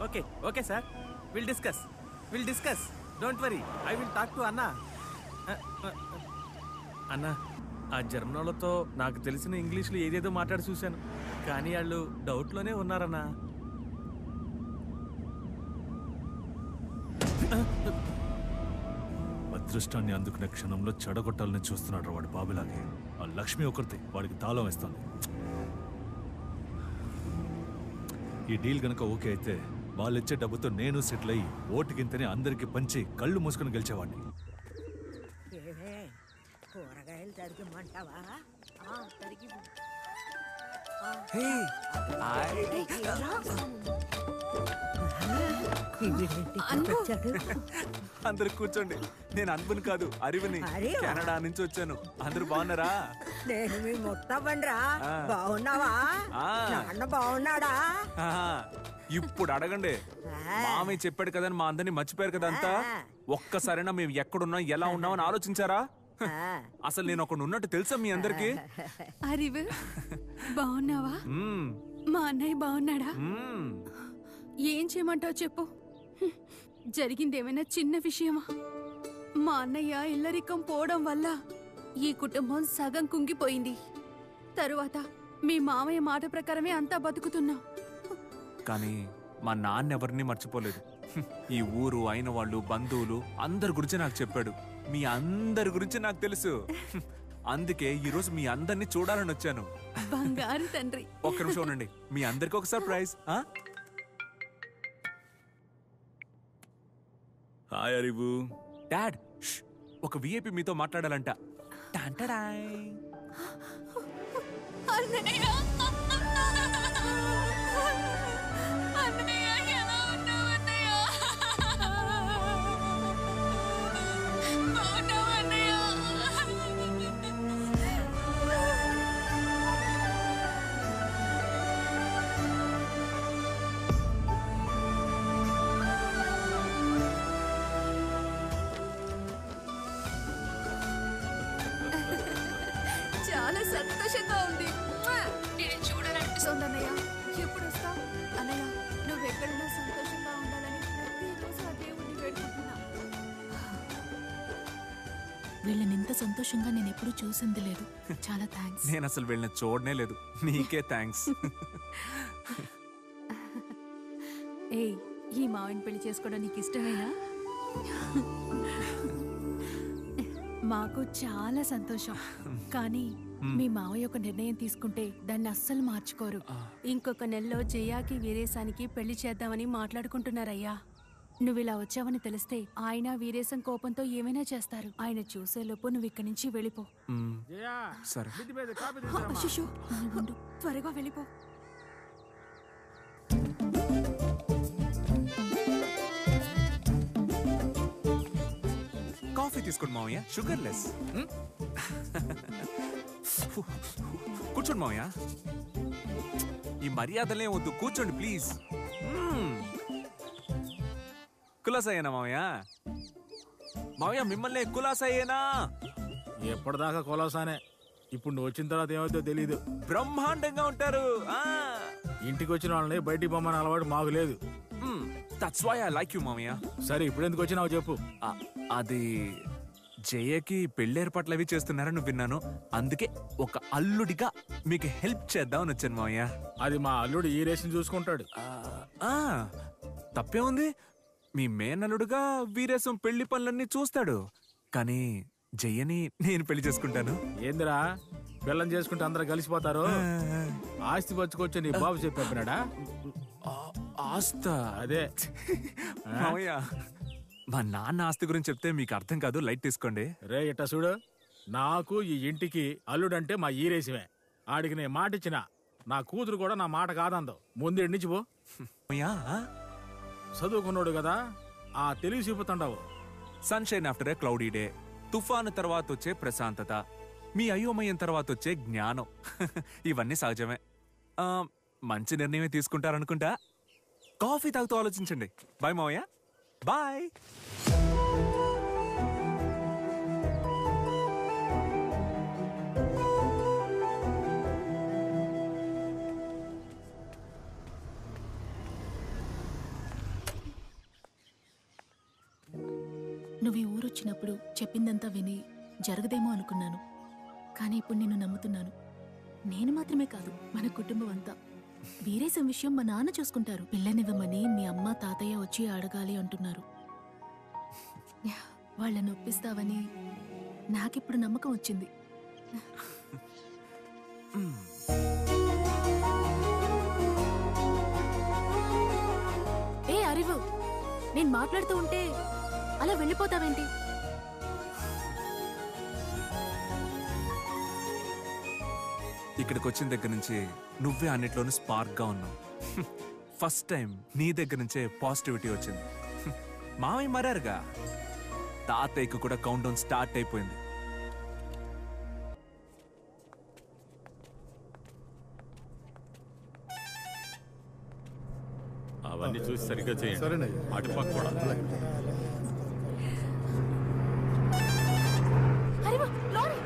Okay okay sir, will discuss don't worry, I will talk to అన్నా. అన్నా, ఆ జర్మనోళ్ళతో నాకు తెలిసిన ఇంగ్లీష్లో ఏదేదో మాట్లాడి చూశాను, కానీ వాళ్ళు డౌట్లోనే ఉన్నారన్నా. అదృష్టాన్ని అందుకునే క్షణంలో చెడగొట్టాలని చూస్తున్నాడు వాడు బాబులాగే. ఆ లక్ష్మి ఒకరితే వాడికి తాళం వేస్తుంది. ఈ డీల్ గనక ఓకే అయితే వాళ్ళిచ్చే డబ్బుతో నేను సెటిల్ అయ్యి ఓటుకింతని అందరికి పంచి కళ్ళు మూసుకుని గెలిచేవాడిని. కూరగాయలు తరిగిమంటావా? తరిగి అందరు కూర్చోండి. నేను అన్బుని కాదు, అరివిని. కెనడా నుంచి వచ్చాను. అందరు బాగున్నారా? నేను మీ మొత్తబండ్రా. బాగున్నావా? నాన్న బాగున్నాడా? ఇప్పుడు అడగండి. మామయ్య చెప్పాడు కదా, మా అందరినీ మర్చిపోయారు కదా అంతా. ఒక్కసారైనా మేము ఎక్కడున్నాం, ఎలా ఉన్నామని ఆలోచించారా? అసలు నేను ఒకడు ఉన్నట్టు తెలుసా మీ అందరికి? అరివు బాగున్నావా? మా అన్నయ్య బాగున్నాడా? ఏం చేయమంటావు చెప్పు. జరిగిందేమైనా చిన్న విషయమా? మా అన్నయ్య ఇల్లరికం పోవడం వల్ల ఈ కుటుంబం సగం కుంగిపోయింది. తరువాత మీ మామయ్య మాట ప్రకారమే అంతా బతుకుతున్నాం. కానీ మా నాన్న ఎవరిని మర్చిపోలేదు. ఈ ఊరు అయిన వాళ్ళు, బంధువులు అందరి గురించి నాకు చెప్పాడు. మీ అందరి గురించి నాకు తెలుసు. అందుకే ఈ రోజు మీ అందరినీ చూడాలని వచ్చాను. బంగారు తండ్రి. ఒక్క నిమిషం ఉండండి, మీ అందరికి ఒక సర్ప్రైజ్. హాయ్ అరివు. డాడ్, ఒక విఐపి మీతో మాట్లాడాలంట. చాలా సంతోషంగా ఉంది. నేను చూడాలనిపిస్తుంది అన్నయ్య. ఎప్పుడు వస్తావు అన్నయ్య? నువ్వు ఎక్కడున్నా సంతోషంగా ఉండాలని ప్రతిరోజు ఆ దేవుణ్ణి వేడుకుంటున్నా. వీళ్ళని ఇంత సంతోషంగా నేను ఎప్పుడు చూసింది లేదు. చాలా థ్యాంక్స్. నేను అసలు వీళ్ళని చూడనే లేదు. నీకే థ్యాంక్స్. ఏయ్, ఈ మావిని పెళ్లి చేసుకోవడం నీకు ఇష్టమేనా? మాకు చాలా సంతోషం. కానీ మీ మావయ్య ఒక నిర్ణయం తీసుకుంటే దాన్ని అస్సలు మార్చుకోరు. ఇంకొక నెలలో జయాకి వీరేశానికి పెళ్లి చేద్దామని మాట్లాడుకుంటున్నారయ్యా. నువ్వు ఇలా వచ్చావని తెలిస్తే ఆయన వీరేశం కోపంతో ఏమైనా చేస్తారు. ఆయన చూసేలోపు నువ్వు ఇక్కడి నుంచి వెళ్ళిపో. సరే, అశిషు, త్వరగా వెళ్ళిపో. కాఫీ తీసుకోండి మావయ్య, షుగర్ లెస్. కూర్చోండి మావయ్య. ఈ మర్యాదలే వద్దు, కూర్చోండి ప్లీజ్. కులాసయ్యేనా మావయ్య? మావయ్య మిమ్మల్ని కులాసయ్యేనా? ఎప్పటిదాకా కులాసానే. ఇప్పుడు నువ్వు వచ్చిన తర్వాత ఏమైతే తెలీదు. బ్రహ్మాండంగా ఉంటారు. ఇంటికి వచ్చిన వాళ్ళని బయటికి పొమ్మని అలవాటు మాకు లేదు. That's why I like you మావయ్య. సరే, ఇప్పుడు ఎందుకు వచ్చినావు చెప్పు. అది జయకి పెళ్లేర్పాట్లు అవి చేస్తున్నారని విన్నాను. అందుకే ఒక అల్లుడిగా మీకు హెల్ప్ చేద్దామని వచ్చాను మావయ్య. అది మా అల్లుడు ఈ రేషన్ చూసుకుంటాడు. తప్పే ఉంది. మీ మేనల్లుడుగా వీరేశం పెళ్లి పనులన్నీ చూస్తాడు. కానీ జయ్యని నేను పెళ్లి చేసుకుంటాను. ఏందిరా, పిల్లని చేసుకుంటే అందరూ కలిసిపోతారు. ఆస్తి పంచుకొచ్చా నీ బాబు చెప్పినాడా? ఆస్తా? అదే మావయ్య, మా నాన్న ఆస్తి గురించి చెప్తే మీకు అర్థం కాదు, లైట్ తీసుకోండి. రే ఇట్ట చూడు, నాకు ఈ ఇంటికి అల్లుడంటే మా ఈరేసివే. ఆడికి నేను మాట ఇచ్చిన, నా కూతురు కూడా నా మాట కాదందో. ముందు ఎన్నించి పో. చదువుకున్నాడు కదా, ఆ తెలివి చూపుతుండవు. Sunshine after a cloudy day, తుఫాను తర్వాత వచ్చే ప్రశాంతత, మీ అయోమయం తర్వాత వచ్చే జ్ఞానం. ఇవన్నీ సహజమే. మంచి నిర్ణయమే తీసుకుంటారనుకుంటా. కాఫీ తాగుతూ ఆలోచించండి. బాయ్ మావయ్య, బాయ్. నువ్వు ఈ ఊరొచ్చినప్పుడు చెప్పిందంతా విని జరగదేమో అనుకున్నాను. కానీ ఇప్పుడు నిన్ను నమ్ముతున్నాను. నేను మాత్రమే కాదు, మన కుటుంబం అంతా. వీరేశం విషయం మా నాన్న చూసుకుంటారు. పిల్లనివ్వమని మీ అమ్మ తాతయ్య వచ్చి అడగాలి అంటున్నారు. వాళ్ళని ఒప్పిస్తావని నాకిప్పుడు నమ్మకం వచ్చింది. ఏ అరివు, నేను మాట్లాడుతూ ఉంటే అలా వెళ్ళిపోతావేంటి? ఇక్కడికి వచ్చిన దగ్గర నుంచి నువ్వే అన్నిట్లోనూ స్పార్క్గా ఉన్నావు. ఫస్ట్ టైం నీ దగ్గర నుంచే పాజిటివిటీ వచ్చింది. మామయ్య మారారుగా, తాతయ్యకు కూడా కౌంట్ డౌన్ స్టార్ట్ అయిపోయింది. అవన్నీ చూసి సరిగ్గా చేయండి. అటుపక్క కూడా అరివు, లోరీ.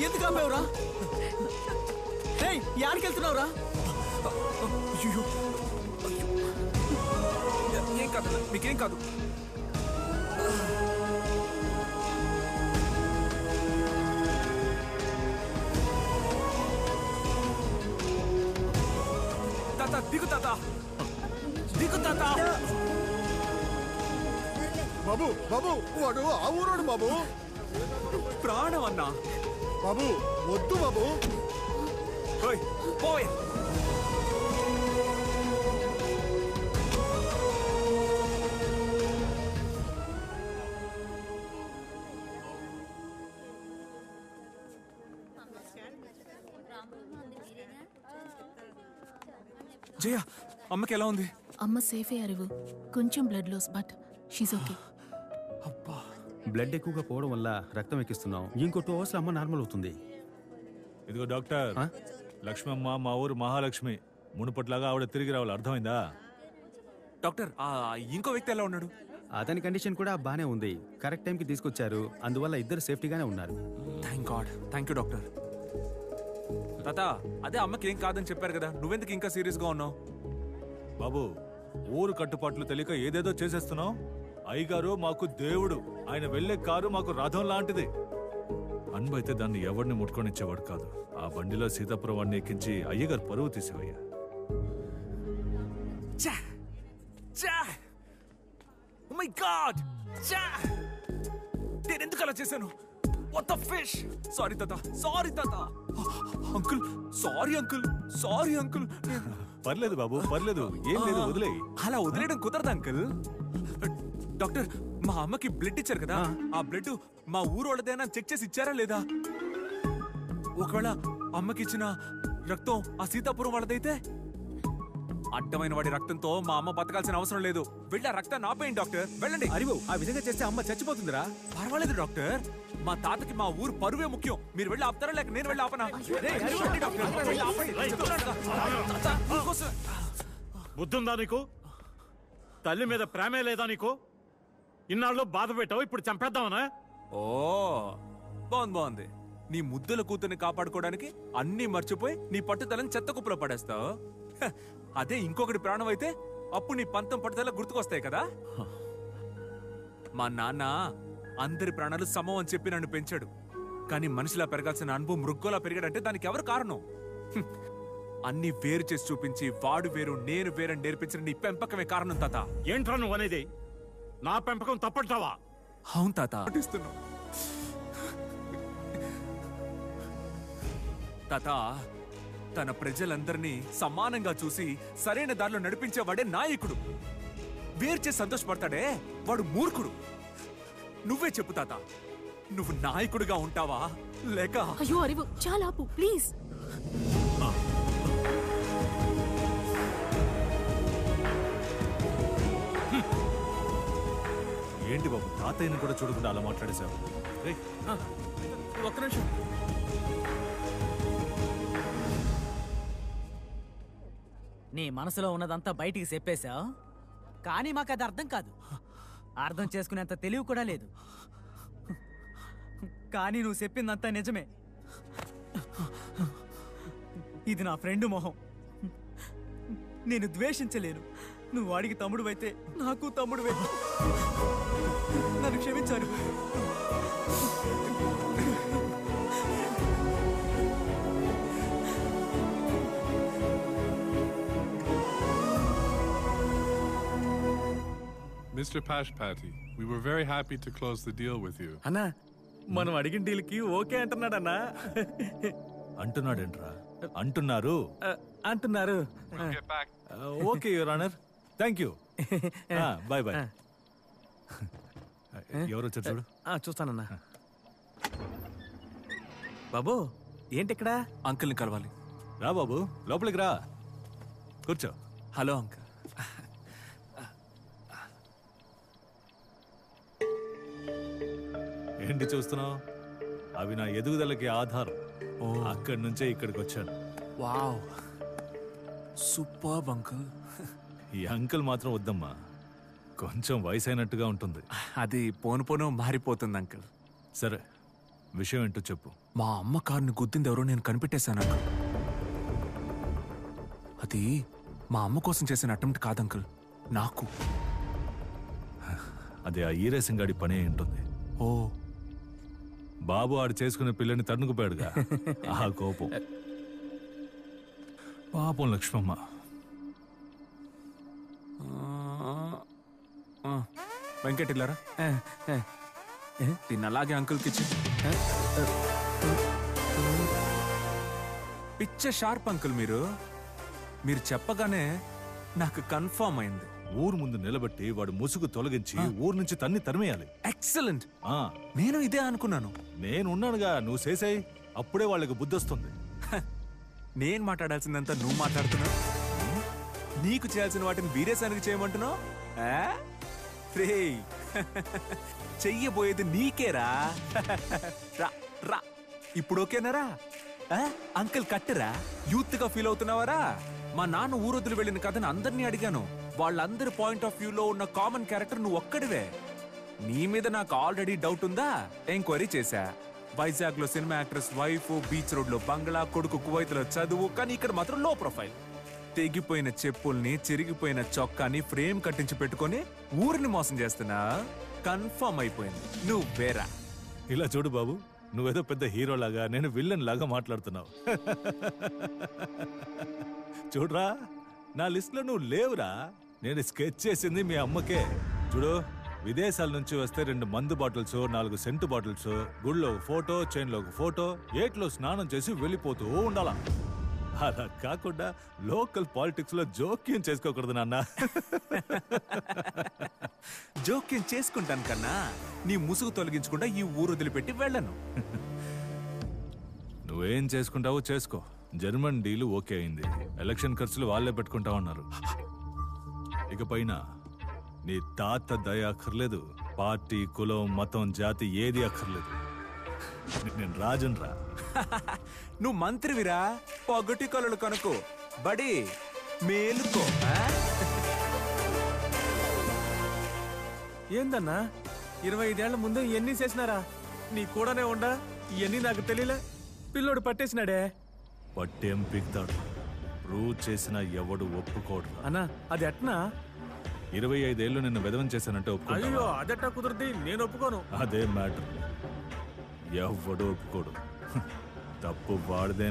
ఎందుకు అమ్మావురా? యాడికి వెళ్తున్నావురా? ఏం కాదు, మీకేం కాదు. తాత దిగు, తాత దిగు, తాత. బాబు బాబు, వాడు ఆ ఊరోడు బాబు. ప్రాణం అన్నా. బాబు వద్దు బాబు. పోయ్. జయ, అమ్మకి ఎలా ఉంది? అమ్మ సేఫే అరివు. కొంచెం blood loss, but she's okay. Blood ఎక్కువగా పోవడం వల్ల రక్తం ఎక్కిస్తున్నాం. ఇంకో 2 అవర్స్ అమ్మ నార్మల్ అవుతుంది. ఇదిగో డాక్టర్, లక్ష్మమ్మ మా ఊరు మహాలక్ష్మి. మునుపట్లాగా ఆవిడ తిరిగి రావాలి, అర్థమైందా? డాక్టర్, ఇంకో వ్యక్తి ఎలా ఉన్నాడు? అతని కండిషన్ కూడా బానే ఉంది. కరెక్ట్ టైంకి తీసుకొచ్చారు, అందువల్ల ఇద్దరు సేఫ్టీగానే ఉన్నారు. Thank God. Thank you doctor. తాత, అదే అమ్మకి ఏం కాదని చెప్పారు కదా, నువ్వెందుకు ఇంకా సీరియస్ గా ఉన్నావు? బాబు, ఊరు కట్టుబాట్లు తెలియక ఏదేదో చేసేస్తున్నావు. అయ్యగారు మాకు దేవుడు, ఆయన వెళ్లే కారు మాకు రథం లాంటిది. అన్బు అయితే దాన్ని ఎవరిని ముట్టుకొనిచ్చేవాడు కాదు. ఆ బండిలో సీతాపురం వాడిని ఎక్కించి అయ్యగారు పరువు తీసేవయ్యా. మై గాడ్, నేను ఎందుకు అలా చేశాను? What the fish. సారీ తాత, సారీ తాత. Uncle, sorry uncle, sorry uncle. పర్లేదు బాబు, పర్లేదు, ఏం లేదు, వదిలేయ్. అలా వదిలేయడం కుదరదు అంకుల్. డాక్టర్, మా అమ్మకి బ్లడ్ ఇచ్చారు కదా, ఆ బ్లడ్ మా ఊరోళ్ళదేనా చెక్ చేసి ఇచ్చారా లేదా? ఒకవేళ అమ్మకి ఇచ్చిన రక్తం ఆ సీతాపురం వాళ్ళదైతే అడ్డమైన వాడి రక్తంతో మా అమ్మ బతకాల్సిన అవసరం లేదు. వెళ్ళి ఆ రక్తాన్ని ఆపేయండి డాక్టర్. వెళ్ళండి. అరివు ఆ విధంగా చేస్తే అమ్మ చచ్చిపోతుందిరా. పర్వాలేదు డాక్టర్, మా తాతకి మా ఊరు పరువే ముఖ్యం. మీరు వెళ్ళి ఆపుతారా లేక నేను వెళ్ళి ఆపనా? రేయ్, అరవండి డాక్టర్, వెళ్ళి ఆపండి. చెప్తున్నాను కదా. తాత, మీకోసం. బుద్ధుందా నీకు? తల్లి మీద ప్రేమే లేదా నీకు? ఇన్నాళ్ళు బాధ పెట్టావు, ఇప్పుడు చంపేద్దామనా? ఓ బాగుంది. నీ ముద్దుల కూతుర్ని కాపాడుకోవడానికి అన్నీ మర్చిపోయి నీ పట్టుదలని చెత్త కుప్పలో పడేస్తావు. అదే ఇంకొకటి ప్రాణం అయితే అప్పుడు నీ పంతం పట్టుదల గుర్తుకొస్తాయి కదా. మా నాన్న అందరి ప్రాణాలు సమం అని చెప్పి నన్ను పెంచాడు. కానీ మనిషిలా పెరగాల్సిన అనుభవం మృగ్గోలా పెరిగాడంటే దానికి ఎవరు కారణం? అన్ని వేరు చేసి చూపించి వాడు వేరు నేను వేరని నేర్పించిన నీ పెంపకమే కారణం తాత. ఏంట్రా నువ్వు అనేది? నా పెంపకం తప్పంటావా? అవును తాత. తాత, తన ప్రజలందరినీ సమానంగా చూసి సరైన దారిలో నడిపించేవాడే నాయకుడు. వేర్చే సంతోషపడతాడే వాడు మూర్ఖుడు. నువ్వే చెప్పు తాత, నువ్వు నాయకుడిగా ఉంటావా లేక? అయ్యో అరివు, చాలా ఆపు ప్లీజ్. ఏంటి బాబు, తాతయ్యని కూడా చూడకుండా అలా మాట్లాడేశావు? ఒక్క నిమిషం. నీ మనసులో ఉన్నదంతా బయటికి చెప్పేశావు, కానీ మాకు అది అర్థం కాదు. అర్థం చేసుకునేంత తెలివి కూడా లేదు. కానీ నువ్వు చెప్పిందంతా నిజమే. ఇది నా ఫ్రెండ్ మొహం. నేను ద్వేషించలేను. నువ్వు వాడికి తమ్ముడువైతే నాకు తమ్ముడువే. నన్ను క్షమించాను. Mr. Pashpati, we were very happy to close the deal with you. అన్నా, మనం అడిగిన డీల్కి ఓకే అంటున్నాడన్నా. అంటున్నాడేంట్రా? అంటున్నారు అంటున్నారు. We'll get back. Okay your honour, thank you, bye bye. ఎవరు వచ్చారు చూడు. చూస్తానన్నా. బాబు ఏంటి ఇక్కడ? అంకుల్ని కలవాలి. రా బాబు, లోపలికి రా, కూర్చో. Hello uncle. ఏంటి చూస్తున్నావు? అవి నా ఎదుగుదలకి ఆధారం. అక్కడి నుంచే ఇక్కడికి వచ్చాను. Wow, super uncle. ఈ అంకుల్ మాత్రం వద్దమ్మా, కొంచెం వయసు అయినట్టుగా ఉంటుంది. అది పోను పోను మారిపోతుంది అంకుల్. సరే, విషయం ఏంటో చెప్పు. మా అమ్మ కారుని గుద్దింది ఎవరో నేను కనిపెట్టేశాను అంకుల్. అది మా అమ్మ కోసం చేసిన అటెంప్ట్ కాదు అంకుల్, నాకు. అది ఆ ఈరేసింగ్ గాడి పని అయి ఉంటుంది. ఓ, బాబు ఆడు చేసుకునే పిల్లని తన్నుకుపోయాడుగా, ఆ కోపం. పాపం లక్ష్మమ్మ. వెంకట్ ఇల్లారా? దీన్ని అలాగే అంకుల్కి ఇచ్చి. పిచ్చ షార్ప్ అంకుల్ మీరు. మీరు చెప్పగానే నాకు కన్ఫర్మ్ అయింది. ఊరు ముందు నిలబెట్టి వాడు ముసుగు తొలగించి ఊరు నుంచి తన్ని తరిమేయాలి. ఎక్సలెంట్. నేను ఇదే అనుకున్నాను. నేనున్నానుగా, నువ్వు చేసాయి, అప్పుడే వాళ్ళకి బుద్ధి వస్తుంది. నేను మాట్లాడాల్సిందంతా నువ్వు మాట్లాడుతున్నావు. నీకు చేయాల్సిన వాటిని వీరేశానికి చేయమంటున్నావు. చెయ్యబోయేది నీకేరా. రా రా, ఇప్పుడు ఓకేనారా? అంకుల్ కట్టరా? యూత్ గా ఫీల్ అవుతున్నావారా? మా నాన్న ఊరొద్దులు వెళ్ళిన కథను అందరినీ అడిగాను. వాళ్ళందరి పాయింట్ ఆఫ్ వ్యూలో ఉన్న కామన్ క్యారెక్టర్ నువ్వు ఒక్కడివే. నీ మీద నాకు ఆల్రెడీ డౌట్ ఉందా? ఎంక్వైరీ చేశా. వైజాగ్ లో cinema actress wife, beach road లో బంగ్లా, కొడుకు కువైత్ లో చదువు, కానీ ఇక్కడ మాత్రం లో ప్రొఫైల్. తెగిపోయిన చెప్పుల్ని, చిరిగిపోయిన చొక్కాని ఫ్రేమ్ కట్టించి పెట్టుకొని ఊరిని మోసం చేస్తున్నా. కన్ఫర్మ్ అయిపోయింది నువ్వు వేరా. ఇలా చూడు బాబు, నువ్వేదో పెద్ద హీరో లాగా, నేను విల్లన్ లాగా మాట్లాడుతున్నావు. చూడరా, నా లిస్ట్ లో నువ్వు లేవురా. నేను స్కెచ్ చేసింది మీ అమ్మకే. చూడు, విదేశాల నుంచి వస్తే 2 మందు బాటిల్స్, 4 సెంటు బాటిల్స్, గుళ్ళో ఒక ఫోటో, చైన్లో ఒక ఫోటో, ఏట్లో స్నానం చేసి వెళ్ళిపోతూ ఉండాలా. అలా కాకుండా లోకల్ పాలిటిక్స్ లో జోక్యం చేసుకోకూడదు నాన్న. జోక్యం చేసుకుంటాను కన్నా నీ ముసుగు తొలగించకుండా ఈ ఊరు వదిలిపెట్టి వెళ్ళను. నువ్వేం చేసుకుంటావో చేసుకో, జర్మన్ డీలు ఓకే అయింది. ఎలక్షన్ ఖర్చులు వాళ్ళే పెట్టుకుంటా ఉన్నారు. ఇకపైన నీ తాత దయ అక్కర్లేదు, పార్టీ కులం మతం జాతి ఏది అక్కర్లేదు. నేను రాజునరా. నువ్వు మంత్రివిరా, పొగటి కలలు కనుకో బడి మేలుకో. ఏందన్నా 25 ఏళ్ల ముందే ఇవన్నీ చేసినారా? నీ కూడానే ఉండా ఇవన్నీ నాకు తెలియలే. పిల్లోడు పట్టేసినాడే. పట్టేం పీక్తాడు, ప్రూవ్ చేసిన ఎవడు ఒప్పుకోడు. అన్నా అది ఎట్నా? 25 ఏళ్ళు నిన్ను విధవం చేశానంటే అయ్యో ఒప్పుకుంటావా? అదెట్టా కుదిరితే నేను ఒప్పుకోను. అదే మ్యాటర్. ఎవడు ఒప్పుకోడు. తప్పు వాడిదే